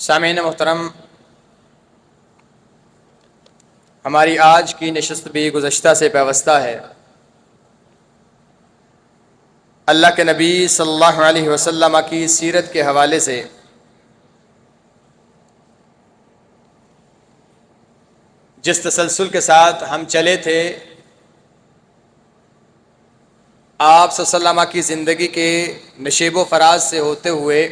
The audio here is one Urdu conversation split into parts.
سامعین محترم، ہماری آج کی نشست بھی گزشتہ سے پیوستہ ہے۔ اللہ کے نبی صلی اللہ علیہ وسلم کی سیرت کے حوالے سے جس تسلسل کے ساتھ ہم چلے تھے، آپ صلی اللہ علیہ وسلم کی زندگی کے نشیب و فراز سے ہوتے ہوئے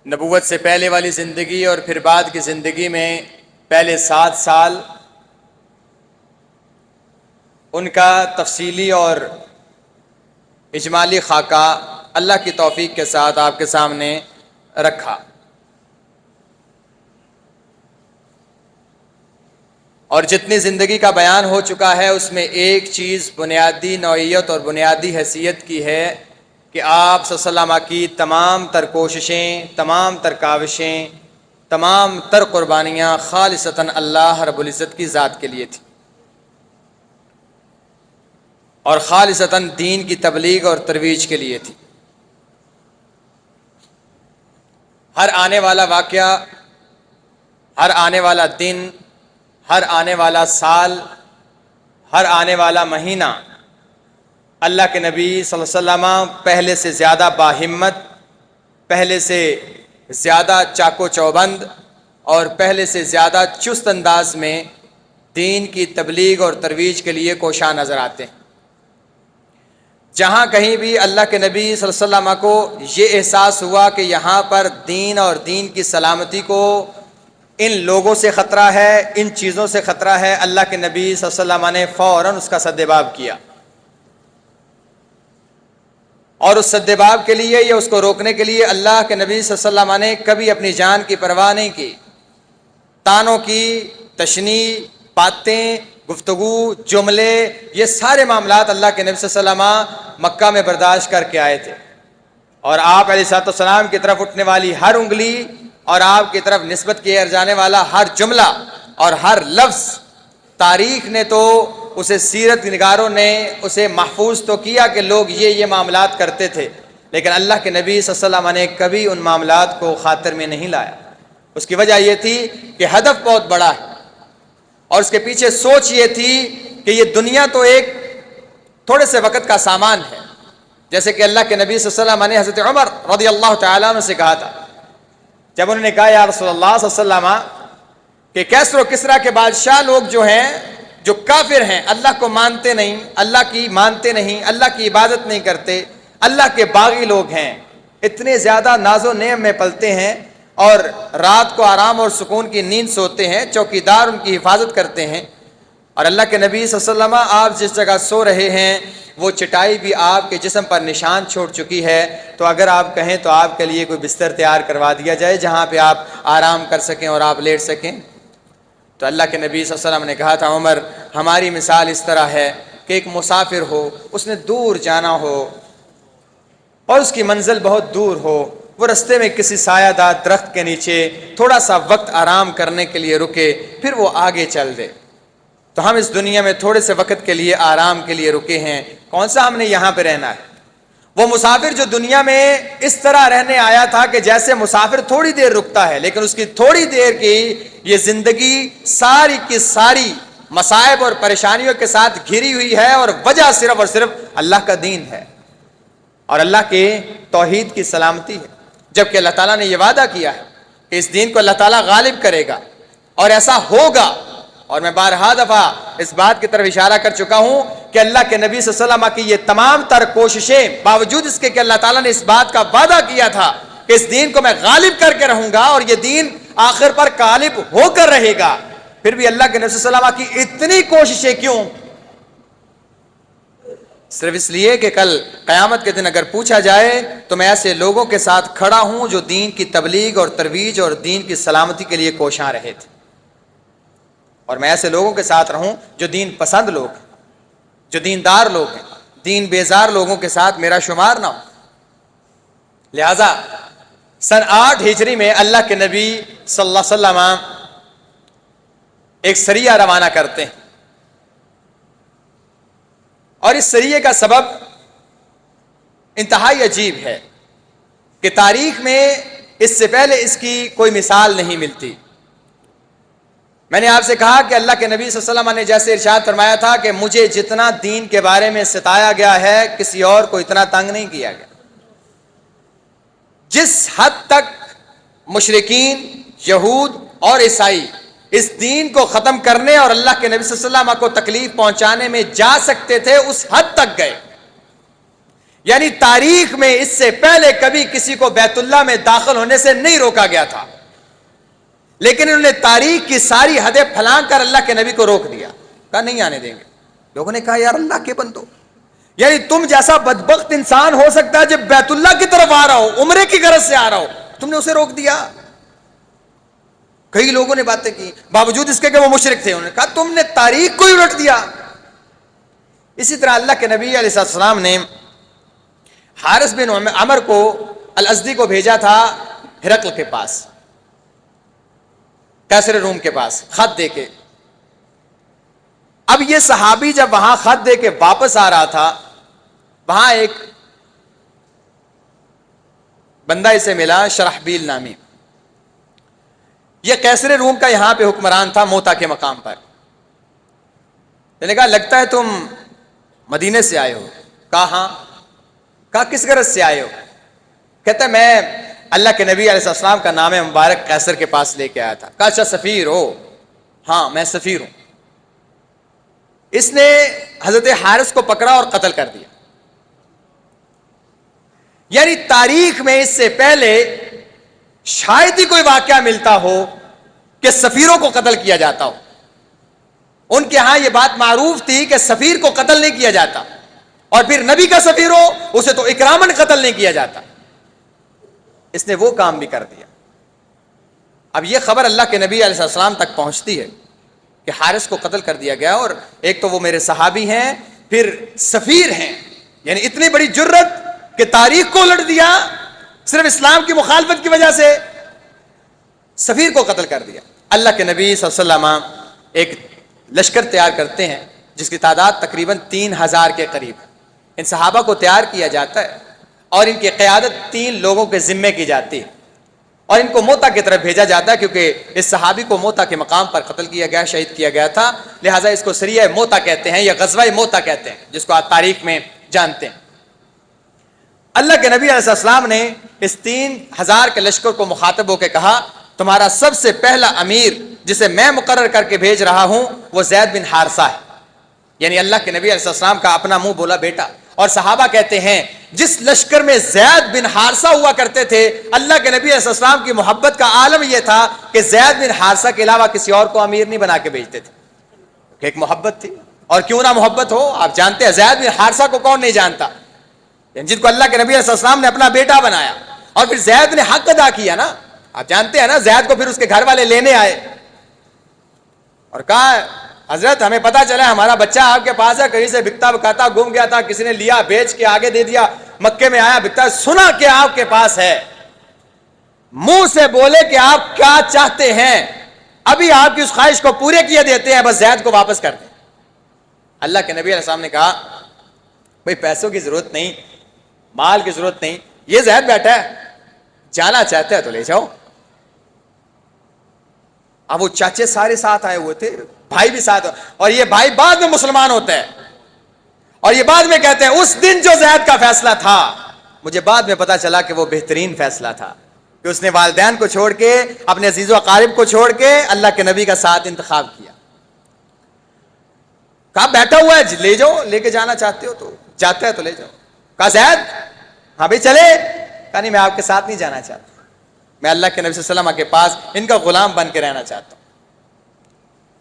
نبوت سے پہلے والی زندگی اور پھر بعد کی زندگی میں پہلے 7 سال ان کا تفصیلی اور اجمالی خاکہ اللہ کی توفیق کے ساتھ آپ کے سامنے رکھا، اور جتنی زندگی کا بیان ہو چکا ہے اس میں ایک چیز بنیادی نوعیت اور بنیادی حیثیت کی ہے کہ آپ صلی اللہ علیہ وسلم کی تمام تر کوششیں، تمام تر کاوشیں، تمام تر قربانیاں خالصتاً اللہ رب العزت کی ذات کے لیے تھی، اور خالصتاً دین کی تبلیغ اور ترویج کے لیے تھی۔ ہر آنے والا واقعہ، ہر آنے والا دن، ہر آنے والا سال، ہر آنے والا مہینہ اللہ کے نبی صلی اللہ علیہ وسلم پہلے سے زیادہ باہمت، پہلے سے زیادہ چاق و چوبند اور پہلے سے زیادہ چست انداز میں دین کی تبلیغ اور ترویج کے لیے کوشاں نظر آتے ہیں۔ جہاں کہیں بھی اللہ کے نبی صلی اللہ علیہ وسلم کو یہ احساس ہوا کہ یہاں پر دین اور دین کی سلامتی کو ان لوگوں سے خطرہ ہے، ان چیزوں سے خطرہ ہے، اللہ کے نبی صلی اللہ علیہ وسلم نے فوراً اس کا سدباب کیا، اور اس سدباب کے لیے یا اس کو روکنے کے لیے اللہ کے نبی صلی اللہ علیہ وسلم نے کبھی اپنی جان کی پرواہ نہیں کی۔ تانوں کی تشنیع، باتیں، گفتگو، جملے، یہ سارے معاملات اللہ کے نبی صلی اللہ علیہ وسلم مکہ میں برداشت کر کے آئے تھے، اور آپ علیہ الصلوۃ والسلام کی طرف اٹھنے والی ہر انگلی اور آپ کی طرف نسبت کیا جانے والا ہر جملہ اور ہر لفظ، تاریخ نے تو اسے، سیرت نگاروں نے اسے محفوظ تو کیا کہ لوگ یہ معاملات کرتے تھے، لیکن اللہ کے نبی صلی اللہ علیہ وسلم نے کبھی ان معاملات کو خاطر میں نہیں لایا۔ اس کی وجہ یہ تھی کہ ہدف بہت بڑا ہے، اور اس کے پیچھے سوچ یہ تھی کہ یہ دنیا تو ایک تھوڑے سے وقت کا سامان ہے، جیسے کہ اللہ کے نبی صلی اللہ علیہ وسلم نے حضرت عمر رضی اللہ تعالیٰ عنہ سے کہا تھا، جب انہوں نے کہا یا رسول اللہ صلی اللہ علیہ وسلم کہ کیسر و کسرا کے بادشاہ لوگ جو ہیں، جو کافر ہیں، اللہ کو مانتے نہیں، اللہ کی مانتے نہیں، اللہ کی عبادت نہیں کرتے، اللہ کے باغی لوگ ہیں، اتنے زیادہ ناز و نعم میں پلتے ہیں، اور رات کو آرام اور سکون کی نیند سوتے ہیں، چوکیدار ان کی حفاظت کرتے ہیں، اور اللہ کے نبی صلی اللہ علیہ وسلم آپ جس جگہ سو رہے ہیں وہ چٹائی بھی آپ کے جسم پر نشان چھوڑ چکی ہے، تو اگر آپ کہیں تو آپ کے لیے کوئی بستر تیار کروا دیا جائے جہاں پہ آپ آرام کر سکیں اور آپ لیٹ سکیں۔ تو اللہ کے نبی صلی اللہ علیہ وسلم نے کہا تھا، عمر، ہماری مثال اس طرح ہے کہ ایک مسافر ہو، اس نے دور جانا ہو اور اس کی منزل بہت دور ہو، وہ رستے میں کسی سایہ دار درخت کے نیچے تھوڑا سا وقت آرام کرنے کے لیے رکے، پھر وہ آگے چل دے۔ تو ہم اس دنیا میں تھوڑے سے وقت کے لیے آرام کے لیے رکے ہیں، کون سا ہم نے یہاں پہ رہنا ہے؟ وہ مسافر جو دنیا میں اس طرح رہنے آیا تھا کہ جیسے مسافر تھوڑی دیر رکتا ہے، لیکن اس کی تھوڑی دیر کی یہ زندگی ساری کی ساری مصائب اور پریشانیوں کے ساتھ گھری ہوئی ہے، اور وجہ صرف اور صرف اللہ کا دین ہے اور اللہ کے توحید کی سلامتی ہے، جبکہ اللہ تعالیٰ نے یہ وعدہ کیا ہے کہ اس دین کو اللہ تعالیٰ غالب کرے گا، اور ایسا ہوگا۔ اور میں بارہا دفعہ اس بات کی طرف اشارہ کر چکا ہوں کہ اللہ کے نبی صلی اللہ علیہ وسلم کی یہ تمام تر کوششیں، باوجود اس کے کہ اللہ تعالیٰ نے اس بات کا وعدہ کیا تھا کہ اس دین کو میں غالب کر کے رہوں گا اور یہ دین آخر پر غالب ہو کر رہے گا، پھر بھی اللہ کے نبی صلی اللہ علیہ وسلم کی اتنی کوششیں کیوں؟ صرف اس لیے کہ کل قیامت کے دن اگر پوچھا جائے تو میں ایسے لوگوں کے ساتھ کھڑا ہوں جو دین کی تبلیغ اور ترویج اور دین کی سلامتی کے لیے کوشاں رہے تھے، اور میں ایسے لوگوں کے ساتھ رہوں جو دین پسند لوگ ہیں، جو دیندار لوگ ہیں، دین بیزار لوگوں کے ساتھ میرا شمار نہ ہو۔ لہذا سن 8 ہجری میں اللہ کے نبی صلی اللہ علیہ وسلم ایک سریہ روانہ کرتے ہیں، اور اس سریے کا سبب انتہائی عجیب ہے کہ تاریخ میں اس سے پہلے اس کی کوئی مثال نہیں ملتی. میں نے آپ سے کہا کہ اللہ کے نبی صلی اللہ علیہ وسلم نے جیسے ارشاد فرمایا تھا کہ مجھے جتنا دین کے بارے میں ستایا گیا ہے کسی اور کو اتنا تنگ نہیں کیا گیا. جس حد تک مشرکین، یہود اور عیسائی اس دین کو ختم کرنے اور اللہ کے نبی صلی اللہ علیہ وسلم کو تکلیف پہنچانے میں جا سکتے تھے اس حد تک گئے. یعنی تاریخ میں اس سے پہلے کبھی کسی کو بیت اللہ میں داخل ہونے سے نہیں روکا گیا تھا، لیکن انہوں نے تاریخ کی ساری حدیں پھلانگ کر اللہ کے نبی کو روک دیا، کہا نہیں آنے دیں گے. لوگوں نے کہا یار اللہ کے بندو، یعنی تم جیسا بدبخت انسان ہو سکتا ہے جب بیت اللہ کی طرف آ رہا ہو، عمرے کی غرض سے آ رہا ہو، تم نے اسے روک دیا. کئی لوگوں نے باتیں کی باوجود اس کے کہ وہ مشرک تھے، انہوں نے کہا تم نے تاریخ کو ہی الٹ دیا. اسی طرح اللہ کے نبی علیہ السلام نے حارث بن عمر کو الازدی کو بھیجا تھا ہرقل کے پاس، قیصر روم کے پاس، خط دے کے. اب یہ صحابی جب وہاں خط دے کے واپس آ رہا تھا، وہاں ایک بندہ اسے ملا شرحبیل نامی. یہ قیصر روم کا یہاں پہ حکمران تھا موتا کے مقام پر. میں نے کہا لگتا ہے تم مدینے سے آئے ہو. کہا ہاں. کہا کس غرض سے آئے ہو؟ کہتا ہے میں اللہ کے نبی علیہ السلام کا نام مبارک قیصر کے پاس لے کے آیا تھا. کہا اچھا سفیر ہو؟ ہاں میں سفیر ہوں. اس نے حضرت حارث کو پکڑا اور قتل کر دیا. یعنی تاریخ میں اس سے پہلے شاید ہی کوئی واقعہ ملتا ہو کہ سفیروں کو قتل کیا جاتا ہو. ان کے ہاں یہ بات معروف تھی کہ سفیر کو قتل نہیں کیا جاتا، اور پھر نبی کا سفیر ہو اسے تو اکرامن قتل نہیں کیا جاتا. اس نے وہ کام بھی کر دیا. اب یہ خبر اللہ کے نبی علیہ السلام تک پہنچتی ہے کہ حارث کو قتل کر دیا گیا، اور ایک تو وہ میرے صحابی ہیں، پھر سفیر ہیں. یعنی اتنی بڑی جرت کہ تاریخ کو الٹ دیا صرف اسلام کی مخالفت کی وجہ سے، سفیر کو قتل کر دیا. اللہ کے نبی صلی اللہ علیہ وسلم ایک لشکر تیار کرتے ہیں جس کی تعداد تقریباً 3000 کے قریب. ان صحابہ کو تیار کیا جاتا ہے اور ان کی قیادت 3 لوگوں کے ذمے کی جاتی ہے، اور ان کو موتا کی طرف بھیجا جاتا ہے کیونکہ اس صحابی کو موتا کے مقام پر قتل کیا گیا، شہید کیا گیا تھا. لہٰذا اس کو سریہ موتا کہتے ہیں یا غزوہ موتا کہتے ہیں، جس کو آپ تاریخ میں جانتے ہیں. اللہ کے نبی علیہ السلام نے اس 3000 کے لشکر کو مخاطب ہو کے کہا تمہارا سب سے پہلا امیر جسے میں مقرر کر کے بھیج رہا ہوں وہ زید بن حارثہ ہے. یعنی اللہ کے نبی علیہ السلام کا اپنا منہ بولا بیٹا. اور صحابہ کہتے ہیں جس لشکر میں زید بن حارثہ ہوا کرتے تھے، اللہ کے نبی علیہ السلام کی محبت کا عالم یہ تھا کہ زید بن حارثہ کے علاوہ کسی اور کو امیر نہیں بنا کے بھیجتے تھے. ایک محبت تھی، اور کیوں نہ محبت ہو. آپ جانتے ہیں زید بن حارثہ کو کون نہیں جانتا، جن کو اللہ کے نبی علیہ السلام نے اپنا بیٹا بنایا. اور پھر زید نے حق ادا کیا نا. آپ جانتے ہیں نا زید کو پھر اس کے گھر والے لینے آئے اور کہا حضرت ہمیں پتا چلا ہمارا بچہ آپ کے پاس ہے، کہیں سے بکتا بکاتا گم گیا تھا، کسی نے لیا بیچ کے آگے دے دیا، مکے میں آیا بکتا، سنا کہ آپ کے پاس ہے، منہ سے بولے کہ آپ کیا چاہتے ہیں، ابھی آپ کی اس خواہش کو پورے کیے دیتے ہیں، بس زید کو واپس کر دیں. اللہ کے نبی علیہ السلام نے کہا بھئی پیسوں کی ضرورت نہیں، مال کی ضرورت نہیں، یہ زید بیٹھا ہے، جانا چاہتا ہے تو لے جاؤ. اب وہ چاچے سارے ساتھ آئے ہوئے تھے، بھائی بھی ساتھ، اور یہ بھائی بعد میں مسلمان ہوتا ہے، اور یہ بعد میں کہتے ہیں اس دن جو زید کا فیصلہ تھا مجھے بعد میں پتا چلا کہ وہ بہترین فیصلہ تھا کہ اس نے والدین کو چھوڑ کے، اپنے عزیز و اقارب کو چھوڑ کے اللہ کے نبی کا ساتھ انتخاب کیا. کہا بیٹھا ہوا ہے لے جاؤ، لے کے جانا چاہتے ہو تو، جاتا ہے تو لے جاؤ. کہا زید ہاں بھی چلے؟ کہا نہیں میں آپ کے ساتھ نہیں جانا چاہتا، میں اللہ کے نبی صلی اللہ علیہ وسلم کے پاس ان کا غلام بن کے رہنا چاہتا ہوں.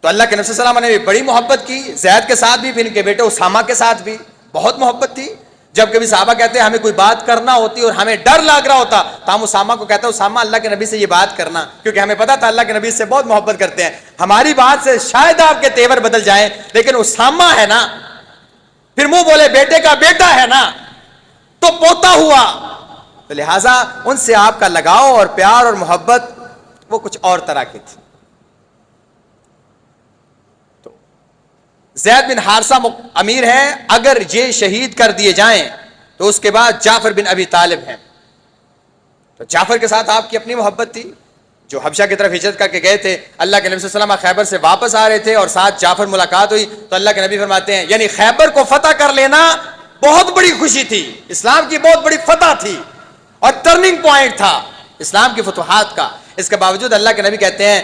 تو اللہ کے نبی صلی اللہ علیہ وسلم نے بھی بڑی محبت کی زید کے ساتھ بھی، پھر ان کے بیٹے اسامہ کے ساتھ بھی بہت محبت تھی. جب کبھی صحابہ کہتے ہیں ہمیں کوئی بات کرنا ہوتی اور ہمیں ڈر لگ رہا ہوتا تو ہم اسامہ کو کہتے ہیں اسامہ اللہ کے نبی سے یہ بات کرنا، کیونکہ ہمیں پتا تھا اللہ کے نبی سے بہت محبت کرتے ہیں، ہماری بات سے شاید آپ کے تیور بدل جائیں، لیکن اسامہ ہے نا، پھر منہ بولے بیٹے کا بیٹا ہے نا تو پوتا ہوا، تو لہٰذا ان سے آپ کا لگاؤ اور پیار اور محبت وہ کچھ اور طرح کی تھی. تو زید بن حارثہ امیر ہیں، اگر یہ شہید کر دیے جائیں تو اس کے بعد جعفر بن ابی طالب ہیں. تو جعفر کے ساتھ آپ کی اپنی محبت تھی، جو حبشہ کی طرف ہجرت کر کے گئے تھے، اللہ کے نبی صلی اللہ علیہ وسلم خیبر سے واپس آ رہے تھے اور ساتھ جعفر ملاقات ہوئی تو اللہ کے نبی فرماتے ہیں یعنی خیبر کو فتح کر لینا بہت بڑی خوشی تھی، اسلام کی بہت بڑی فتح تھی اور ٹرننگ پوائنٹ تھا اسلام کی فتوحات کا۔ اس کے باوجود اللہ کے نبی کہتے ہیں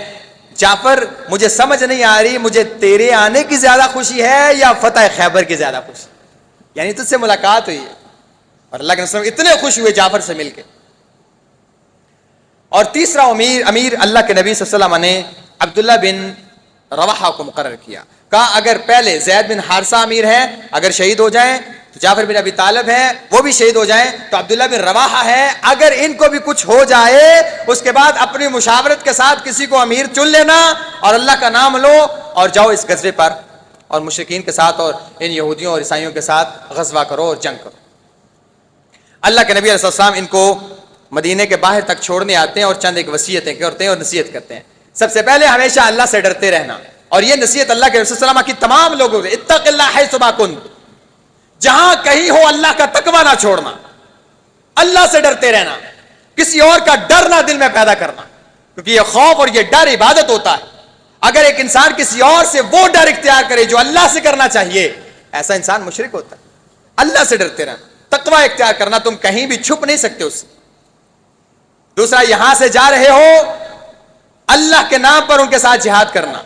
جعفر مجھے سمجھ نہیں آ رہی مجھے تیرے آنے کی زیادہ خوشی ہے یا فتح خیبر کی زیادہ خوشی، یعنی تجھ سے ملاقات ہوئی ہے۔ اور اللہ کے نبی اتنے خوش ہوئے جعفر سے مل کے۔ اور تیسرا امیر اللہ کے نبی صلی اللہ علیہ وسلم نے عبداللہ بن رواحہ کو مقرر کیا، کہا اگر پہلے زید بن حارثہ امیر ہے اگر شہید ہو جائیں تو جعفر بن ابی طالب ہیں وہ بھی شہید ہو جائیں تو عبداللہ بن رواحہ ہے، اگر ان کو بھی کچھ ہو جائے اس کے بعد اپنی مشاورت کے ساتھ کسی کو امیر چن لینا اور اللہ کا نام لو اور جاؤ اس غزوے پر اور مشرکین کے ساتھ اور ان یہودیوں اور عیسائیوں کے ساتھ غزوہ کرو اور جنگ کرو۔ اللہ کے نبی علیہ السلام ان کو مدینے کے باہر تک چھوڑنے آتے ہیں اور چند ایک وصیتیں کرتے ہیں اور نصیحت کرتے ہیں۔ سب سے پہلے ہمیشہ اللہ سے ڈرتے رہنا، اور یہ نصیحت اللہ کے رسول صلی اللہ علیہ وسلم کی تمام لوگوں سے، اتق اللہ حیث ما کنت، جہاں کہیں ہو اللہ کا تقوی نہ چھوڑنا، اللہ سے ڈرتے رہنا، کسی اور کا ڈر نہ دل میں پیدا کرنا، کیونکہ یہ خوف اور یہ ڈر عبادت ہوتا ہے۔ اگر ایک انسان کسی اور سے وہ ڈر اختیار کرے جو اللہ سے کرنا چاہیے ایسا انسان مشرک ہوتا ہے۔ اللہ سے ڈرتے رہنا، تقوی اختیار کرنا، تم کہیں بھی چھپ نہیں سکتے اس سے۔ دوسرا یہاں سے جا رہے ہو اللہ کے نام پر ان کے ساتھ جہاد کرنا۔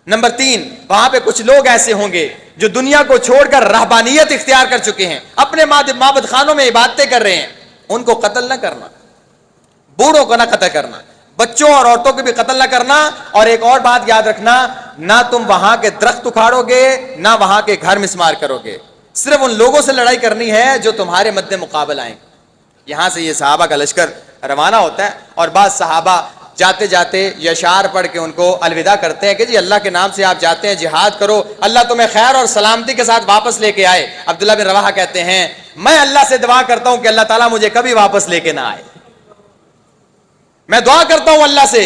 نمبر 3 وہاں پہ کچھ لوگ ایسے ہوں گے جو دنیا کو چھوڑ کر رہبانیت اختیار کر چکے ہیں، اپنے معبد خانوں میں عبادتیں کر رہے ہیں، ان کو قتل نہ کرنا، بوڑھوں کو نہ قتل کرنا، بچوں اور عورتوں کو بھی قتل نہ کرنا۔ اور ایک اور بات یاد رکھنا، نہ تم وہاں کے درخت اکھاڑو گے نہ وہاں کے گھر مسمار کرو گے، صرف ان لوگوں سے لڑائی کرنی ہے جو تمہارے مد مقابل آئیں۔ یہاں سے یہ صحابہ کا لشکر روانہ ہوتا ہے اور بعض صحابہ جاتے جاتے یہ اشعار پڑھ کے ان کو الوداع کرتے ہیں کہ جی اللہ کے نام سے آپ جاتے ہیں جہاد کرو، اللہ تمہیں خیر اور سلامتی کے ساتھ واپس لے کے آئے۔ عبداللہ بن رواحہ کہتے ہیں میں اللہ سے دعا کرتا ہوں کہ اللہ تعالیٰ مجھے کبھی واپس لے کے نہ آئے، میں دعا کرتا ہوں اللہ سے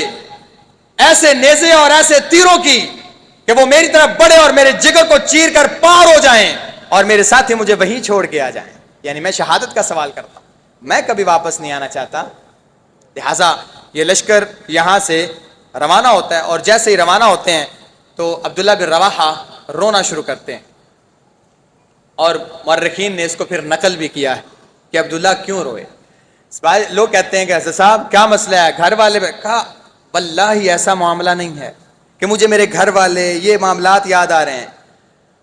ایسے نیزے اور ایسے تیروں کی کہ وہ میری طرف بڑھے اور میرے جگر کو چیر کر پار ہو جائیں اور میرے ساتھی مجھے وہیں چھوڑ کے آ جائیں، یعنی میں شہادت کا سوال کرتا ہوں، میں کبھی واپس نہیں آنا چاہتا۔ لہٰذا یہ لشکر یہاں سے روانہ ہوتا ہے اور جیسے ہی روانہ ہوتے ہیں تو عبداللہ بن رواحہ رونا شروع کرتے ہیں، اور مورخین نے اس کو پھر نقل بھی کیا ہے کہ عبداللہ کیوں روئے۔ لوگ کہتے ہیں کہ حضرت صاحب کیا مسئلہ ہے، گھر والے کہا واللہ ایسا معاملہ نہیں ہے کہ مجھے میرے گھر والے یہ معاملات یاد آ رہے ہیں،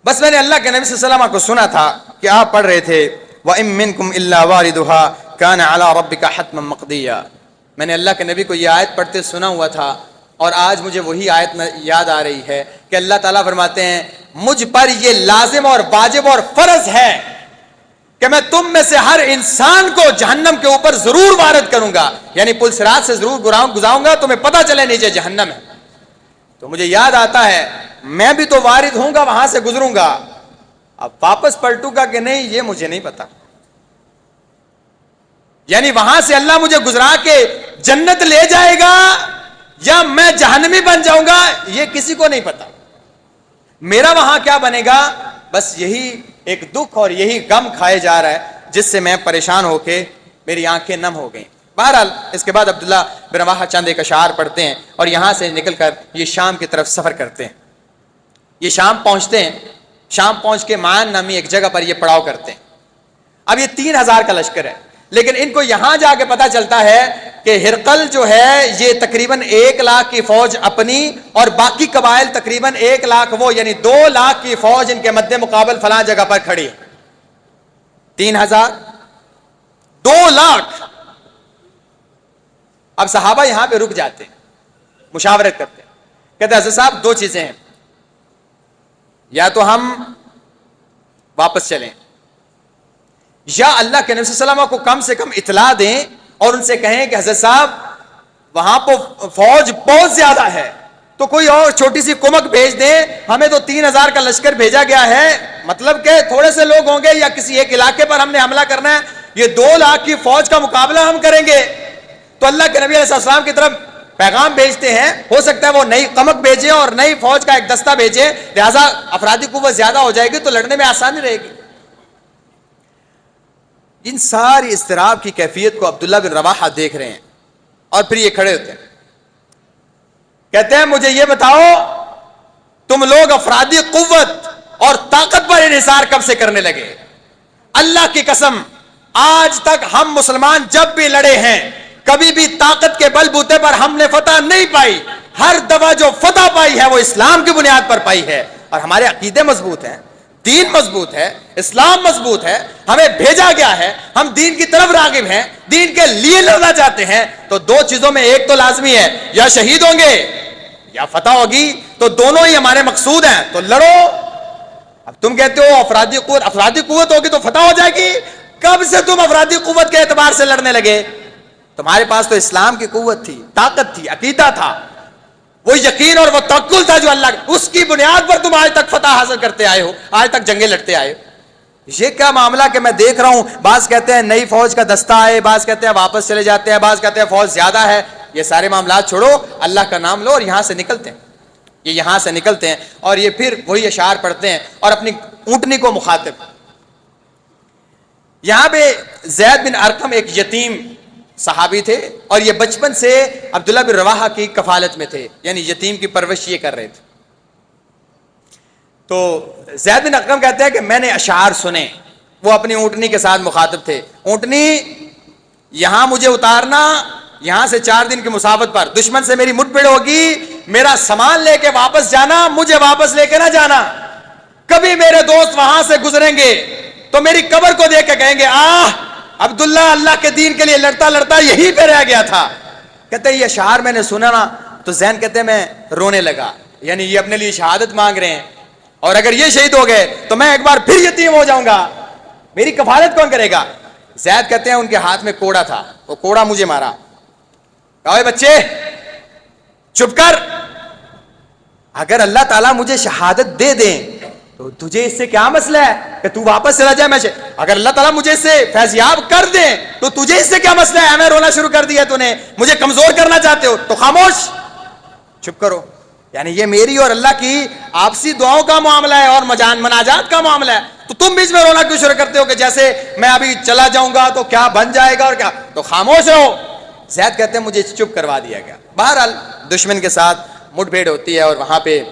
بس میں نے اللہ کے نبی صلی اللہ علیہ وسلم کو سنا تھا کہ آپ پڑھ رہے تھے وَإِن مِّنكُمْ إِلَّا وَارِدُهَا كَانَ عَلَىٰ رَبِّكَ حَتْمًا مَقْضِيًّا۔ میں نے اللہ کے نبی کو یہ آیت پڑھتے سنا ہوا تھا اور آج مجھے وہی آیت یاد آ رہی ہے کہ اللہ تعالیٰ فرماتے ہیں مجھ پر یہ لازم اور واجب اور فرض ہے کہ میں تم میں سے ہر انسان کو جہنم کے اوپر ضرور وارد کروں گا، یعنی پل صراط سے ضرور گزاؤں گا، تمہیں پتہ چلے نیچے جہنم ہے۔ تو مجھے یاد آتا ہے میں بھی تو وارد ہوں گا، وہاں سے گزروں گا، اب واپس پلٹوں گا کہ نہیں یہ مجھے نہیں پتا، یعنی وہاں سے اللہ مجھے گزرا کے جنت لے جائے گا یا میں جہنمی بن جاؤں گا یہ کسی کو نہیں پتا، میرا وہاں کیا بنے گا، بس یہی ایک دکھ اور یہی غم کھائے جا رہا ہے جس سے میں پریشان ہو کے میری آنکھیں نم ہو گئیں۔ بہرحال اس کے بعد عبداللہ بن رواحہ چند ایک اشعار پڑھتے ہیں اور یہاں سے نکل کر یہ شام کی طرف سفر کرتے ہیں۔ یہ شام پہنچتے ہیں، شام پہنچ کے معان نامی ایک جگہ پر یہ پڑاؤ کرتے ہیں۔ اب یہ 3000 کا لشکر ہے، لیکن ان کو یہاں جا کے پتا چلتا ہے کہ ہرقل جو ہے یہ تقریباً 1 لاکھ کی فوج اپنی اور باقی قبائل تقریباً 1 لاکھ وہ، یعنی 2 لاکھ کی فوج ان کے مد مقابل فلاں جگہ پر کھڑی ہے۔ 3000 2 لاکھ۔ اب صحابہ یہاں پہ رک جاتے ہیں، مشاورت کرتے ہیں، کہتے ہیں حضرت صاحب 2 چیزیں ہیں، یا تو ہم واپس چلیں یا اللہ کے نبی صلی اللہ علیہ وسلم کو کم سے کم اطلاع دیں اور ان سے کہیں کہ حضرت صاحب وہاں پہ فوج بہت زیادہ ہے تو کوئی اور چھوٹی سی کمک بھیج دیں، ہمیں تو 3000 کا لشکر بھیجا گیا ہے، مطلب کہ تھوڑے سے لوگ ہوں گے یا کسی ایک علاقے پر ہم نے حملہ کرنا ہے، یہ 2 لاکھ کی فوج کا مقابلہ ہم کریں گے۔ تو اللہ کے نبی علیہ السلام کی طرف پیغام بھیجتے ہیں، ہو سکتا ہے وہ نئی کمک بھیجیں اور نئی فوج کا ایک دستہ بھیجیں، لہٰذا افرادی قوت زیادہ ہو جائے گی تو لڑنے میں آسانی رہے گی۔ ان ساری اضطراب کی کیفیت کو عبداللہ بن رواحہ دیکھ رہے ہیں، اور پھر یہ کھڑے ہوتے ہیں، کہتے ہیں مجھے یہ بتاؤ تم لوگ افرادی قوت اور طاقت پر انحصار کب سے کرنے لگے؟ اللہ کی قسم آج تک ہم مسلمان جب بھی لڑے ہیں کبھی بھی طاقت کے بل بوتے پر ہم نے فتح نہیں پائی، ہر دفعہ جو فتح پائی ہے وہ اسلام کی بنیاد پر پائی ہے، اور ہمارے عقیدے مضبوط ہیں، دین مضبوط ہے، اسلام مضبوط ہے، ہمیں بھیجا گیا ہے، ہم دین کی طرف راغب ہیں، دین کے لیے لڑنا چاہتے ہیں، تو دو چیزوں میں ایک تو لازمی ہے، یا شہید ہوں گے یا فتح ہوگی، تو دونوں ہی ہمارے مقصود ہیں، تو لڑو۔ اب تم کہتے ہو افرادی قوت ہوگی تو فتح ہو جائے گی، کب سے تم افرادی قوت کے اعتبار سے لڑنے لگے؟ تمہارے پاس تو اسلام کی قوت تھی، طاقت تھی، عقیدہ تھا، وہ یقین اور وہ توکل تھا جو اللہ، اس کی بنیاد پر تم آج تک فتح حاصل کرتے آئے ہو، آج تک جنگیں لڑتے آئے ہو۔ یہ کیا معاملہ کہ میں دیکھ رہا ہوں بعض کہتے ہیں نئی فوج کا دستہ آئے، بعض کہتے ہیں واپس چلے جاتے ہیں، بعض کہتے ہیں فوج زیادہ ہے، یہ سارے معاملات چھوڑو، اللہ کا نام لو اور یہاں سے نکلتے ہیں، یہ یہاں سے نکلتے ہیں، اور یہ پھر وہی اشعار پڑھتے ہیں اور اپنی اونٹنی کو مخاطب۔ یہاں پہ زید بن ارقم ایک یتیم صحابی تھے، اور یہ بچپن سے عبداللہ بن رواحہ کی کفالت میں تھے، یعنی یتیم کی پرورش یہ کر رہے تھے۔ تو زید بن ارقم کہتے ہیں کہ میں نے اشعار سنے، وہ اپنی اونٹنی کے ساتھ مخاطب تھے، اونٹنی یہاں مجھے اتارنا، یہاں سے 4 دن کی مسافت پر دشمن سے میری مٹ بھڑ ہوگی، میرا سامان لے کے واپس جانا، مجھے واپس لے کے نہ جانا، کبھی میرے دوست وہاں سے گزریں گے تو میری قبر کو دیکھ کے کہیں گے آہ عبداللہ اللہ کے دین کے لیے لڑتا لڑتا یہی پہ رہ گیا تھا۔ کہتے ہیں یہ اشعار میں نے سنا نا، تو زین کہتے ہیں میں رونے لگا، یعنی یہ اپنے لیے شہادت مانگ رہے ہیں، اور اگر یہ شہید ہو گئے تو میں ایک بار پھر یتیم ہو جاؤں گا، میری کفالت کون کرے گا؟ زید کہتے ہیں ان کے ہاتھ میں کوڑا تھا، وہ کوڑا مجھے مارا، کہا بچے چپ کر، اگر اللہ تعالیٰ مجھے شہادت دے دیں تو تجھے اس سے کیا مسئلہ ہے کہ تو واپس چلا جائے؟ میں اگر اللہ تعالیٰ مجھے اس سے فیضیاب کر دیں تو تجھے اس سے کیا مسئلہ ہے؟ میں رونا شروع کر دیا، تو نے مجھے کمزور کرنا چاہتے ہو تو خاموش، چپ کرو۔ یعنی یہ میری اور اللہ کی آپسی دعاؤں کا معاملہ ہے اور مناجات کا معاملہ ہے، تو تم بیچ میں رونا کیوں شروع کرتے ہو کہ جیسے میں ابھی چلا جاؤں گا تو کیا بن جائے گا اور کیا؟ تو خاموش رہو۔ زید کہتے ہیں مجھے چپ کروا دیا گیا۔ بہرحال دشمن کے ساتھ مٹ بھیڑ ہوتی ہے اور وہاں پہ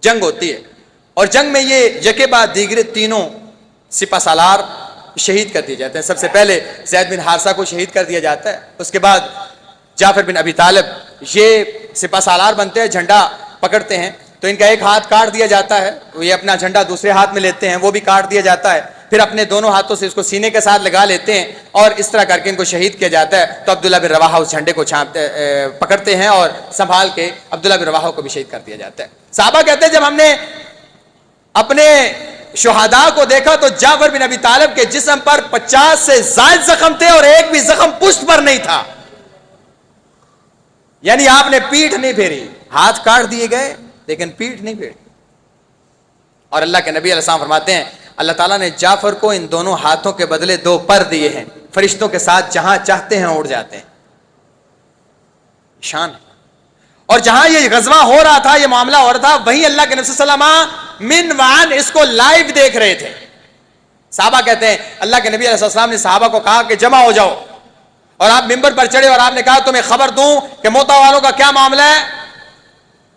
جنگ ہوتی ہے، اور جنگ میں یہ یکے بعد دیگرے تینوں سپہ سالار شہید کر دیے جاتے ہیں۔ سب سے پہلے زید بن حارثہ کو شہید کر دیا جاتا ہے، اس کے بعد جعفر بن ابی طالب یہ سپہ سالار بنتے ہیں، جھنڈا پکڑتے ہیں، تو ان کا ایک ہاتھ کاٹ دیا جاتا ہے، یہ اپنا جھنڈا دوسرے ہاتھ میں لیتے ہیں، وہ بھی کاٹ دیا جاتا ہے، پھر اپنے دونوں ہاتھوں سے اس کو سینے کے ساتھ لگا لیتے ہیں، اور اس طرح کر کے ان کو شہید کیا جاتا ہے۔ تو عبداللہ بن رواحہ اس جھنڈے کو پکڑتے ہیں اور سنبھال کے عبداللہ بن رواحہ کو بھی شہید کر دیا جاتا ہے۔ صحابہ کہتے ہیں جب ہم نے اپنے شہداء کو دیکھا تو جعفر بن ابی طالب کے جسم پر 50 سے زائد زخم تھے اور ایک بھی زخم پشت پر نہیں تھا، یعنی آپ نے پیٹھ نہیں پھیری، ہاتھ کاٹ دیے گئے لیکن پیٹھ نہیں پھیری۔ اور اللہ کے نبی علیہ السلام فرماتے ہیں اللہ تعالیٰ نے جعفر کو ان دونوں ہاتھوں کے بدلے 2 پر دیے ہیں، فرشتوں کے ساتھ جہاں چاہتے ہیں اڑ جاتے ہیں، شان ہے۔ اور جہاں یہ غزوہ ہو رہا تھا، یہ معاملہ ہو رہا تھا، وہیں اللہ کے نبی صلی اللہ علیہ وسلم من وعن اس کو لائیو دیکھ رہے تھے۔ صحابہ کہتے ہیں اللہ کے نبی علیہ السلام نے صحابہ کو کہا کہ جمع ہو جاؤ، اور آپ ممبر پر چڑھے اور آپ نے کہا تمہیں خبر دوں کہ موتا والوں کا کیا معاملہ ہے۔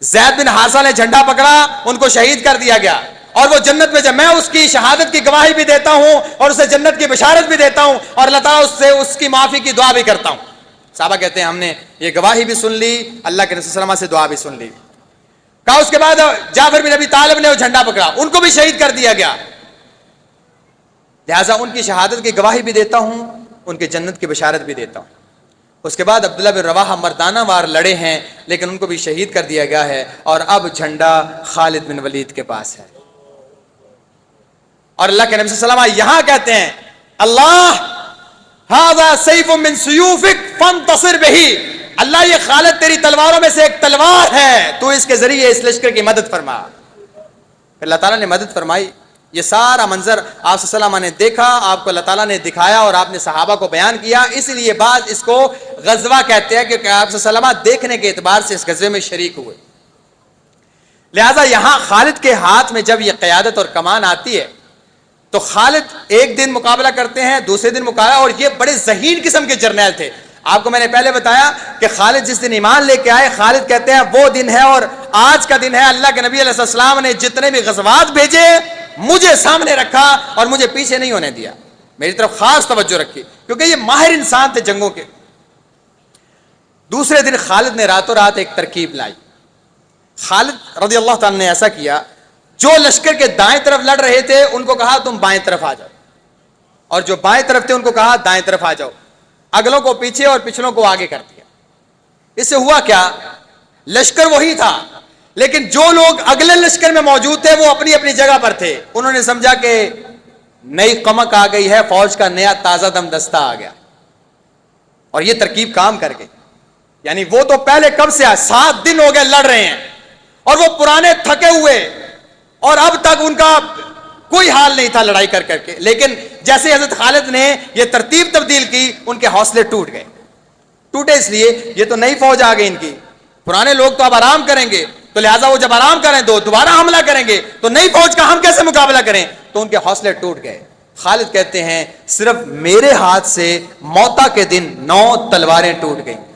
زید بن حارثہ نے جھنڈا پکڑا، ان کو شہید کر دیا گیا، اور وہ جنت میں جب میں اس کی شہادت کی گواہی بھی دیتا ہوں اور اسے جنت کی بشارت بھی دیتا ہوں، اور اللہ تعالیٰ اس سے اس کی معافی کی دعا بھی کرتا ہوں۔ صحابہ کہتے ہیں ہم نے یہ گواہی بھی سن لی، اللہ کے نبی صلی اللہ علیہ وسلم سے دعا بھی سن لی۔ کہا اس کے بعد جعفر بن ابی طالب نے وہ جھنڈا پکڑا، ان کو بھی شہید کر دیا گیا، لہٰذا ان کی شہادت کی گواہی بھی دیتا ہوں، ان کے جنت کی بشارت بھی دیتا ہوں۔ اس کے بعد عبداللہ بن رواحہ مردانہ وار لڑے ہیں لیکن ان کو بھی شہید کر دیا گیا ہے، اور اب جھنڈا خالد بن ولید کے پاس ہے۔ اور اللہ کے نبی صلی اللہ علیہ وسلم یہاں کہتے ہیں اللہ ھذا سیف من سیوفک فانتصر بہ، اللہ یہ خالد تیری تلواروں میں سے ایک تلوار ہے، تو اس کے ذریعے اس لشکر کی مدد فرما۔ اللہ تعالیٰ نے مدد فرمائی۔ یہ سارا منظر آپ صلی اللہ علیہ وسلم نے دیکھا، آپ کو اللہ تعالیٰ نے دکھایا اور آپ نے صحابہ کو بیان کیا، اس لیے بعض اس کو غزوہ کہتے ہیں کہ آپ صلی اللہ علیہ وسلم دیکھنے کے اعتبار سے اس غزوے میں شریک ہوئے۔ لہٰذا یہاں خالد کے ہاتھ میں جب یہ قیادت اور کمان آتی ہے تو خالد ایک دن مقابلہ کرتے ہیں، دوسرے دن مقابلہ، اور یہ بڑے ذہین قسم کے جرنیل تھے. آپ کو میں نے پہلے بتایا کہ خالد جس دن ایمان لے کے آئے، خالد کہتے ہیں وہ دن ہے اور آج کا دن ہے، اللہ کے نبی علیہ السلام نے جتنے بھی غزوات بھیجے مجھے سامنے رکھا اور مجھے پیچھے نہیں ہونے دیا، میری طرف خاص توجہ رکھی، کیونکہ یہ ماہر انسان تھے جنگوں کے. دوسرے دن خالد نے راتوں رات ایک ترکیب لائی. خالد رضی اللہ تعالیٰ نے ایسا کیا، جو لشکر کے دائیں طرف لڑ رہے تھے ان کو کہا تم بائیں طرف آ جاؤ، اور جو بائیں طرف تھے ان کو کہا دائیں طرف آ جاؤ. اگلوں کو پیچھے اور پچھلوں کو آگے کر دیا. اس سے ہوا کیا؟ لشکر وہی تھا لیکن جو لوگ اگلے لشکر میں موجود تھے وہ اپنی اپنی جگہ پر تھے. انہوں نے سمجھا کہ نئی قمق آ گئی ہے، فوج کا نیا تازہ دم دستہ آ گیا، اور یہ ترکیب کام کر گئی. یعنی وہ تو پہلے کب سے 7 دن ہو گئے لڑ رہے ہیں اور وہ پرانے تھکے ہوئے، اور اب تک ان کا کوئی حال نہیں تھا لڑائی کر کر کے. لیکن جیسے حضرت خالد نے یہ ترتیب تبدیل کی، ان کے حوصلے ٹوٹ گئے. ٹوٹے اس لیے یہ تو نئی فوج آ گئی ان کی، پرانے لوگ تو اب آرام کریں گے، تو لہٰذا وہ جب آرام کریں تو دوبارہ حملہ کریں گے، تو نئی فوج کا ہم کیسے مقابلہ کریں؟ تو ان کے حوصلے ٹوٹ گئے. خالد کہتے ہیں صرف میرے ہاتھ سے موتا کے دن 9 تلواریں ٹوٹ گئیں.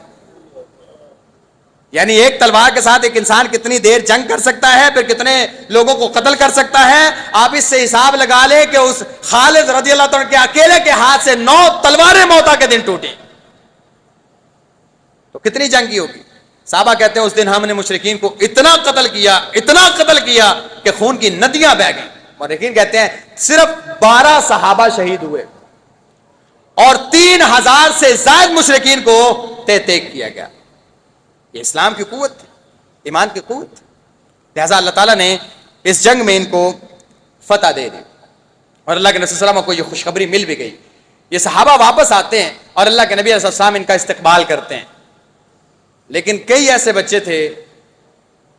یعنی ایک تلوار کے ساتھ ایک انسان کتنی دیر جنگ کر سکتا ہے، پھر کتنے لوگوں کو قتل کر سکتا ہے. آپ اس سے حساب لگا لیں کہ اس خالد رضی اللہ تعالیٰ کے اکیلے کے ہاتھ سے 9 تلواریں موتا کے دن ٹوٹیں تو کتنی جنگ کی ہوگی. صحابہ کہتے ہیں اس دن ہم نے مشرکین کو اتنا قتل کیا کہ خون کی ندیاں بہہ گئیں. مورخین کہتے ہیں صرف 12 صحابہ شہید ہوئے اور 3000 سے زائد مشرکین کو تیک کیا گیا. یہ اسلام کی قوت تھی، ایمان کی قوت. لہذا اللہ تعالیٰ نے اس جنگ میں ان کو فتح دے دی اور اللہ کے نبی صلی اللہ علیہ وسلم کو یہ خوشخبری مل بھی گئی. یہ صحابہ واپس آتے ہیں اور اللہ کے نبی علیہ السلام ان کا استقبال کرتے ہیں. لیکن کئی ایسے بچے تھے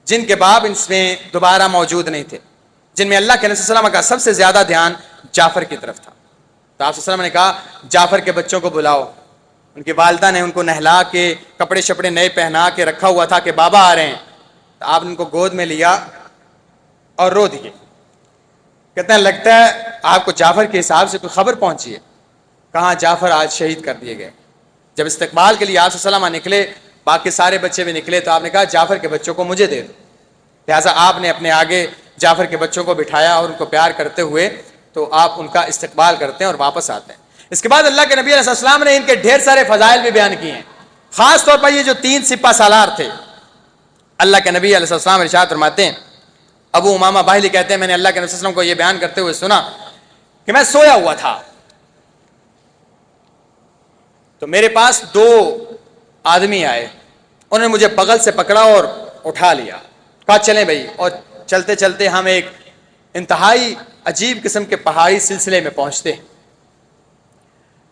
جن کے باپ ان میں دوبارہ موجود نہیں تھے، جن میں اللہ کے نبی صلی اللہ علیہ وسلم کا سب سے زیادہ دھیان جعفر کی طرف تھا. تو آپ صلی اللہ علیہ وسلم نے کہا جعفر کے بچوں کو بلاؤ. ان کی والدہ نے ان کو نہلا کے کپڑے شپڑے نئے پہنا کے رکھا ہوا تھا کہ بابا آ رہے ہیں. تو آپ نے ان کو گود میں لیا اور رو دیے. کہتے ہیں لگتا ہے آپ کو جعفر کے حساب سے کوئی خبر پہنچی ہے. کہاں جعفر آج شہید کر دیے گئے. جب استقبال کے لیے آپ صلی اللہ علیہ وسلم نکلے، باقی سارے بچے بھی نکلے، تو آپ نے کہا جعفر کے بچوں کو مجھے دے دو. لہٰذا آپ نے اپنے آگے جعفر کے بچوں کو بٹھایا اور ان کو پیار کرتے ہوئے تو آپ ان کا استقبال کرتے ہیں اور واپس آتے ہیں. اس کے بعد اللہ کے نبی علیہ السلام نے ان کے ڈھیر سارے فضائل بھی بیان کیے ہیں. خاص طور پر یہ جو 3 سپہ سالار تھے، اللہ کے نبی علیہ السلام ارشاد فرماتے ہیں، ابو امامہ باہلی کہتے ہیں میں نے اللہ کے نبی صلی اللہ علیہ وسلم کو یہ بیان کرتے ہوئے سنا کہ میں سویا ہوا تھا تو میرے پاس 2 آدمی آئے. انہوں نے مجھے بغل سے پکڑا اور اٹھا لیا. کہا چلیں بھائی. اور چلتے چلتے ہم ایک انتہائی عجیب قسم کے پہاڑی سلسلے میں پہنچتے ہیں.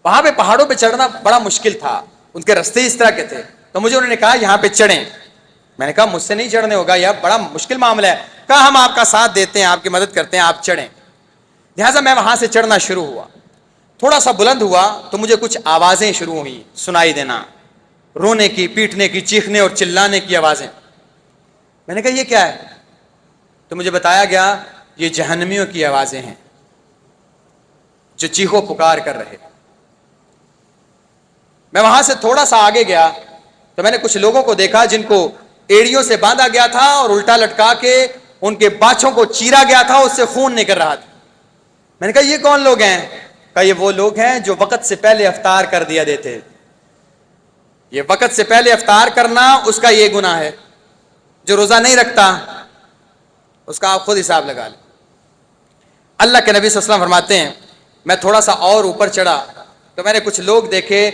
وہاں پہ پہاڑوں پہ چڑھنا بڑا مشکل تھا، ان کے رستے اس طرح کے تھے. تو مجھے انہوں نے کہا یہاں پہ چڑھیں. میں نے کہا مجھ سے نہیں چڑھنے ہوگا، یہ بڑا مشکل معاملہ ہے. کہا ہم آپ کا ساتھ دیتے ہیں، آپ کی مدد کرتے ہیں، آپ چڑھیں. لہٰذا میں وہاں سے چڑھنا شروع ہوا. تھوڑا سا بلند ہوا تو مجھے کچھ آوازیں شروع ہوئی سنائی دینا، رونے کی، پیٹنے کی، چیخنے اور چلانے کی آوازیں. میں نے کہا یہ کیا ہے؟ تو مجھے بتایا گیا یہ جہنمیوں کی آوازیں ہیں جو چیخو پکار کر رہے. میں وہاں سے تھوڑا سا آگے گیا تو میں نے کچھ لوگوں کو دیکھا جن کو ایڑیوں سے باندھا گیا تھا اور الٹا لٹکا کے ان کے باچھوں کو چیرا گیا تھا، اس سے خون نکل رہا تھا. میں نے کہا یہ کون لوگ ہیں؟ کہا یہ وہ لوگ ہیں جو وقت سے پہلے افطار کر دیا دیتے. یہ وقت سے پہلے افطار کرنا اس کا یہ گناہ ہے. جو روزہ نہیں رکھتا اس کا آپ خود حساب لگا لیں. اللہ کے نبی صلی اللہ علیہ وسلم فرماتے ہیں میں تھوڑا سا اور اوپر چڑھا تو میں نے کچھ لوگ دیکھے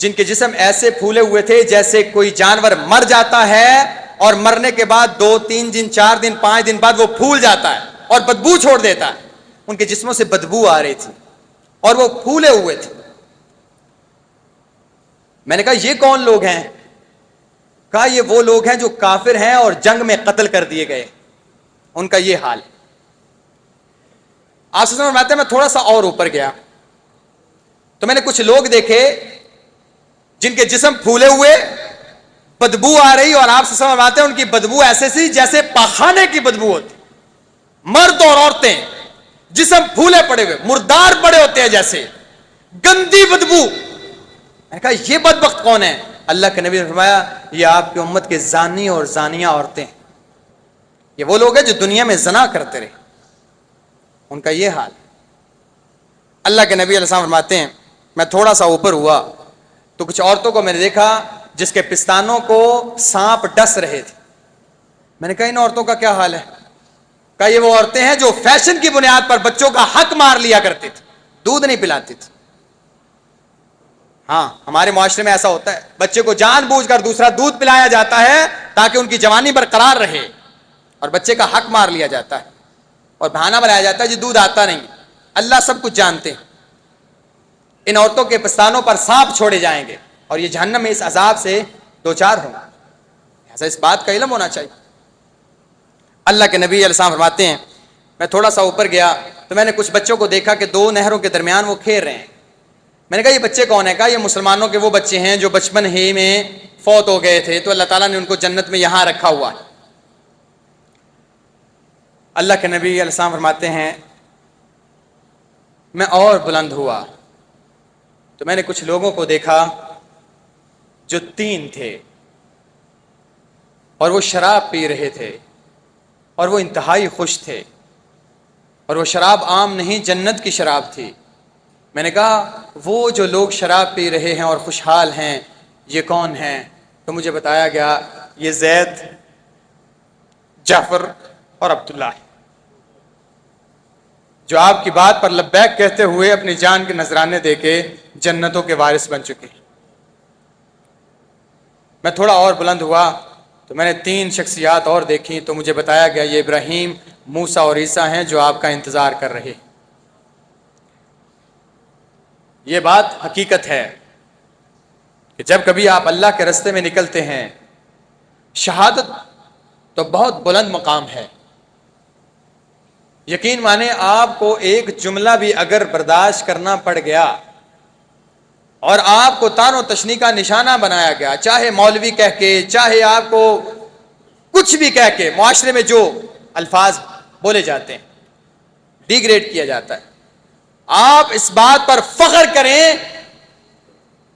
جن کے جسم ایسے پھولے ہوئے تھے جیسے کوئی جانور مر جاتا ہے اور مرنے کے بعد 2-3 دن 4 دن 5 دن بعد وہ پھول جاتا ہے اور بدبو چھوڑ دیتا ہے. ان کے جسموں سے بدبو آ رہی تھی اور وہ پھولے ہوئے تھے. میں نے کہا یہ کون لوگ ہیں؟ کہا یہ وہ لوگ ہیں جو کافر ہیں اور جنگ میں قتل کر دیے گئے، ان کا یہ حال ہے. آپ سے فرماتے ہیں میں تھوڑا سا اور اوپر گیا تو میں نے کچھ لوگ دیکھے جن کے جسم پھولے ہوئے، بدبو آ رہی، اور آپ سے فرماتے ہیں ان کی بدبو ایسے سی جیسے پاخانے کی بدبو ہوتی. مرد اور عورتیں جسم پھولے پڑے ہوئے مردار پڑے ہوتے ہیں جیسے, گندی بدبو. میں نے کہا یہ بدبخت کون ہے؟ اللہ کے نبی نے فرمایا یہ آپ کی امت کے زانی اور زانیہ عورتیں ہیں. یہ وہ لوگ ہیں جو دنیا میں زنا کرتے رہے, ان کا یہ حال. اللہ کے نبی علیہ السلام فرماتے ہیں میں تھوڑا سا اوپر ہوا تو کچھ عورتوں کو میں نے دیکھا جس کے پستانوں کو سانپ ڈس رہے تھے. میں نے کہا ان عورتوں کا کیا حال ہے؟ کہا یہ وہ عورتیں ہیں جو فیشن کی بنیاد پر بچوں کا حق مار لیا کرتے تھے, دودھ نہیں پلاتی تھی. ہاں ہمارے معاشرے میں ایسا ہوتا ہے, بچے کو جان بوجھ کر دوسرا دودھ پلایا جاتا ہے تاکہ ان کی جوانی برقرار رہے, اور بچے کا حق مار لیا جاتا ہے اور بہانہ بنایا جاتا ہے جی دودھ آتا نہیں. اللہ سب کچھ جانتے ہیں. ان عورتوں کے پستانوں پر سانپ چھوڑے جائیں گے اور یہ جہنم میں اس عذاب سے دوچار ہوں. ایسا اس بات کا علم ہونا چاہیے. اللہ کے نبی علیہ السلام فرماتے ہیں میں تھوڑا سا اوپر گیا تو میں نے کچھ بچوں کو دیکھا کہ 2 نہروں کے درمیان وہ کھیل رہے ہیں. میں نے کہا یہ بچے کون ہیں؟ کہا یہ مسلمانوں کے وہ بچے ہیں جو بچپن ہی میں فوت ہو گئے تھے تو اللہ تعالیٰ نے ان کو جنت میں یہاں رکھا ہوا ہے. اللہ کے نبی علیہ السلام فرماتے ہیں میں اور بلند ہوا تو میں نے کچھ لوگوں کو دیکھا جو 3 تھے اور وہ شراب پی رہے تھے اور وہ انتہائی خوش تھے, اور وہ شراب عام نہیں جنت کی شراب تھی. میں نے کہا وہ جو لوگ شراب پی رہے ہیں اور خوشحال ہیں یہ کون ہیں؟ تو مجھے بتایا گیا یہ زید, جعفر اور عبداللہ ہے جو آپ کی بات پر لبیک کہتے ہوئے اپنی جان کے نذرانے دے کے جنتوں کے وارث بن چکے. میں تھوڑا اور بلند ہوا تو میں نے 3 شخصیات اور دیکھی تو مجھے بتایا گیا یہ ابراہیم, موسیٰ اور عیسیٰ ہیں جو آپ کا انتظار کر رہے. یہ بات حقیقت ہے کہ جب کبھی آپ اللہ کے راستے میں نکلتے ہیں شہادت تو بہت بلند مقام ہے. یقین مانیں آپ کو ایک جملہ بھی اگر برداشت کرنا پڑ گیا اور آپ کو تان و تشنی کا نشانہ بنایا گیا, چاہے مولوی کہہ کے, چاہے آپ کو کچھ بھی کہہ کے, معاشرے میں جو الفاظ بولے جاتے ہیں ڈی گریڈ کیا جاتا ہے, آپ اس بات پر فخر کریں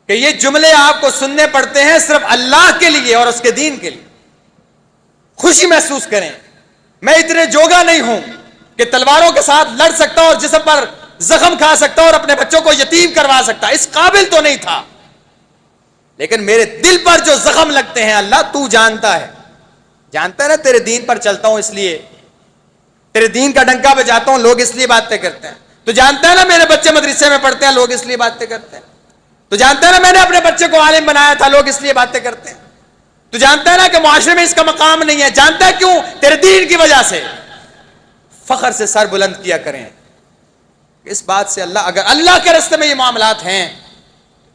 کہ یہ جملے آپ کو سننے پڑتے ہیں صرف اللہ کے لیے اور اس کے دین کے لیے. خوشی محسوس کریں میں اتنے جوگا نہیں ہوں کہ تلواروں کے ساتھ لڑ سکتا اور جسم پر زخم کھا سکتا اور اپنے بچوں کو یتیم کروا سکتا, اس قابل تو نہیں تھا, لیکن میرے دل پر جو زخم لگتے ہیں اللہ تو جانتا ہے نا. تیرے دین پر چلتا ہوں اس لیے, تیرے دین کا ڈنکا بجاتا ہوں لوگ اس لیے باتیں کرتے ہیں. تو جانتا ہے نا میرے بچے مدرسے میں پڑھتے ہیں لوگ اس لیے باتیں کرتے ہیں. تو جانتا ہے نا میں نے اپنے بچے کو عالم بنایا تھا لوگ اس لیے باتیں کرتے ہیں. تو جانتا ہے نا کہ معاشرے میں اس کا مقام نہیں ہے, جانتا ہے کیوں؟ تیرے دین کی وجہ سے. فخر سے سر بلند کیا کریں اس بات سے اللہ, اگر اللہ کے راستے میں یہ معاملات ہیں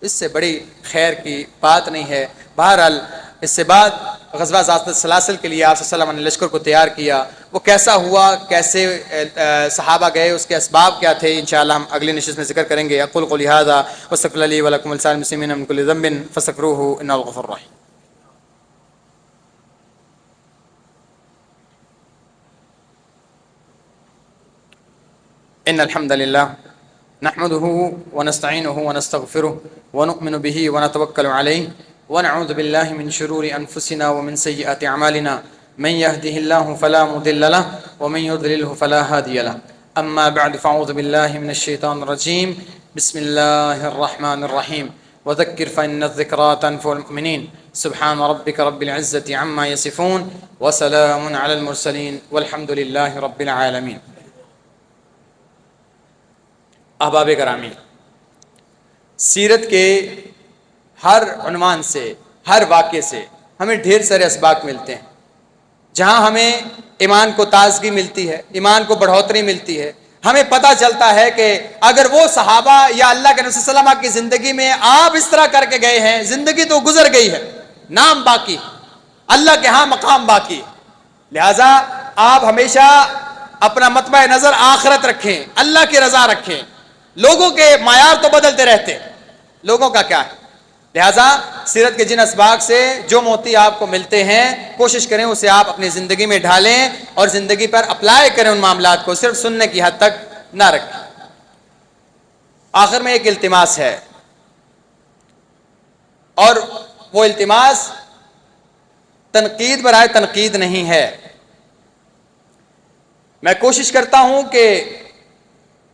اس سے بڑی خیر کی بات نہیں ہے. بہرحال اس سے بعد غزوہ ذات السلاسل کے لیے آپ صلی اللہ علیہ وسلم نے لشکر کو تیار کیا. وہ کیسا ہوا, کیسے صحابہ گئے, اس کے اسباب کیا تھے, انشاءاللہ ہم اگلی نشست میں ذکر کریں گے. اقول قولی ھذا واستغفر اللہ لی ولکم ولسائر المسلمین من کل ذنب فاستغفروہ انہ الغفور الرحیم. ان الحمد للہ نحمده ونستعینه ونستغفره ونؤمن به ونتوکل علیہ ونعوذ باللہ من شرور انفسنا ومن سیئات اعمالنا من يهده الله فلا مضل له ومن يضلله فلا هادي له. اما بعد فاعوذ باللہ من الشیطان الرجیم. بسم اللہ الرحمن الرحیم. وذکر فإن الذکرى تنفع المؤمنین. سبحان ربک رب العزة عما یصفون وسلام علی المرسلین والحمد للہ رب العالمین. احباب گرامی, سیرت کے ہر عنوان سے, ہر واقعے سے ہمیں ڈھیر سارے اسباق ملتے ہیں جہاں ہمیں ایمان کو تازگی ملتی ہے, ایمان کو بڑھوتری ملتی ہے. ہمیں پتہ چلتا ہے کہ اگر وہ صحابہ یا اللہ کے نبی صلی اللہ علیہ وسلم کی زندگی میں آپ اس طرح کر کے گئے ہیں, زندگی تو گزر گئی ہے, نام باقی, اللہ کے ہاں مقام باقی. لہذا آپ ہمیشہ اپنا مطمع نظر آخرت رکھیں, اللہ کی رضا رکھیں. لوگوں کے معیار تو بدلتے رہتے, لوگوں کا کیا ہے. لہذا سیرت کے جن اسباق سے جو موتی آپ کو ملتے ہیں کوشش کریں اسے آپ اپنی زندگی میں ڈھالیں اور زندگی پر اپلائی کریں. ان معاملات کو صرف سننے کی حد تک نہ رکھیں۔ آخر میں ایک التماس ہے، اور وہ التماس تنقید برائے تنقید نہیں ہے۔ میں کوشش کرتا ہوں کہ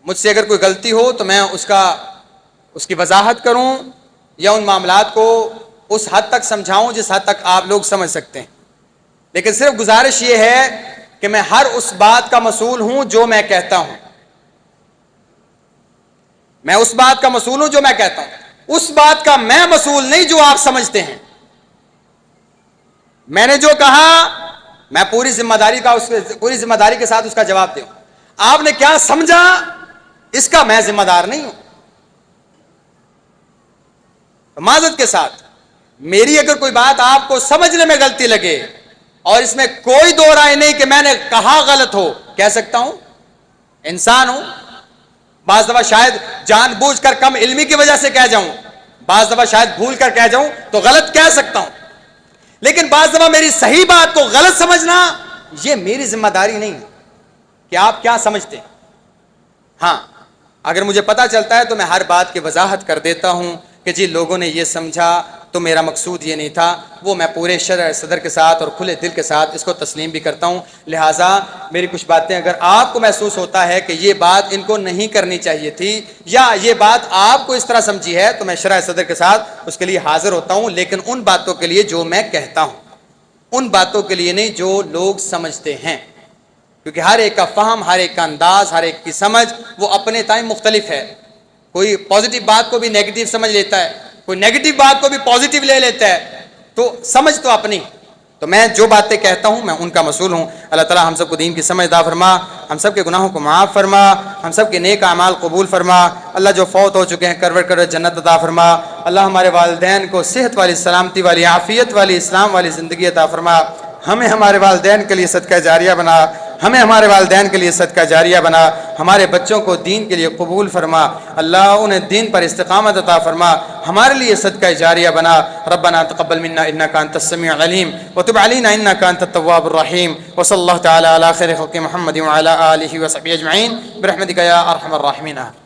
مجھ سے اگر کوئی غلطی ہو تو میں اس کی وضاحت کروں، یا ان معاملات کو اس حد تک سمجھاؤں جس حد تک آپ لوگ سمجھ سکتے ہیں، لیکن صرف گزارش یہ ہے کہ میں ہر اس بات کا مسئول ہوں جو میں کہتا ہوں، میں اس بات کا مسئول ہوں جو میں کہتا ہوں، اس بات کا میں مسئول نہیں جو آپ سمجھتے ہیں۔ میں نے جو کہا میں پوری ذمہ داری کے ساتھ اس کا جواب دوں، آپ نے کیا سمجھا اس کا میں ذمہ دار نہیں ہوں۔ معذرت کے ساتھ میری اگر کوئی بات آپ کو سمجھنے میں غلطی لگے اور اس میں کوئی دو رائے نہیں کہ میں نے کہا غلط ہو، کہہ سکتا ہوں، انسان ہوں، بعض دفعہ شاید جان بوجھ کر کم علمی کی وجہ سے کہہ جاؤں، بعض دفعہ شاید بھول کر کہہ جاؤں تو غلط کہہ سکتا ہوں، لیکن بعض دفعہ میری صحیح بات کو غلط سمجھنا یہ میری ذمہ داری نہیں ہے کہ آپ کیا سمجھتے ہیں۔ ہاں، اگر مجھے پتا چلتا ہے تو میں ہر بات کی وضاحت کر دیتا ہوں کہ جی لوگوں نے یہ سمجھا تو میرا مقصود یہ نہیں تھا، وہ میں پورے شرح صدر کے ساتھ اور کھلے دل کے ساتھ اس کو تسلیم بھی کرتا ہوں۔ لہٰذا میری کچھ باتیں اگر آپ کو محسوس ہوتا ہے کہ یہ بات ان کو نہیں کرنی چاہیے تھی، یا یہ بات آپ کو اس طرح سمجھی ہے، تو میں شرح صدر کے ساتھ اس کے لیے حاضر ہوتا ہوں، لیکن ان باتوں کے لیے جو میں کہتا ہوں، ان باتوں کے لیے نہیں جو لوگ سمجھتے ہیں، کیونکہ ہر ایک کا فہم، ہر ایک کا انداز، ہر ایک کی سمجھ وہ اپنے ٹائم مختلف ہے۔ کوئی پازیٹیو بات کو بھی نیگیٹو سمجھ لیتا ہے، کوئی نیگیٹو بات کو بھی پازیٹیو لے لیتا ہے، تو سمجھ تو اپنی۔ تو میں جو باتیں کہتا ہوں میں ان کا مسئول ہوں۔ اللہ تعالیٰ ہم سب کو دین کی سمجھ عطا فرما، ہم سب کے گناہوں کو معاف فرما، ہم سب کے نیک اعمال قبول فرما۔ اللہ جو فوت ہو چکے ہیں کروڑ کروڑ جنت عطا فرما۔ اللہ ہمارے والدین کو صحت والی، سلامتی والی، عافیت والی، اسلام والی زندگی عطا فرما۔ ہمیں ہمارے والدین کے لیے صدقہ جاریہ بنا، ہمیں ہمارے والدین کے لیے صدقہ جاریہ بنا، ہمارے بچوں کو دین کے لیے قبول فرما، اللہ انہیں دین پر استقامت عطا فرما، ہمارے لیے صدقہ جاریہ بنا۔ ربنا تقبل منا انك انت السميع العليم وتب علينا انك انت التواب الرحيم، وصلى الله تعالى على خير خلق محمد وعلى اله وصحبه اجمعين برحمتك يا ارحم الراحمين۔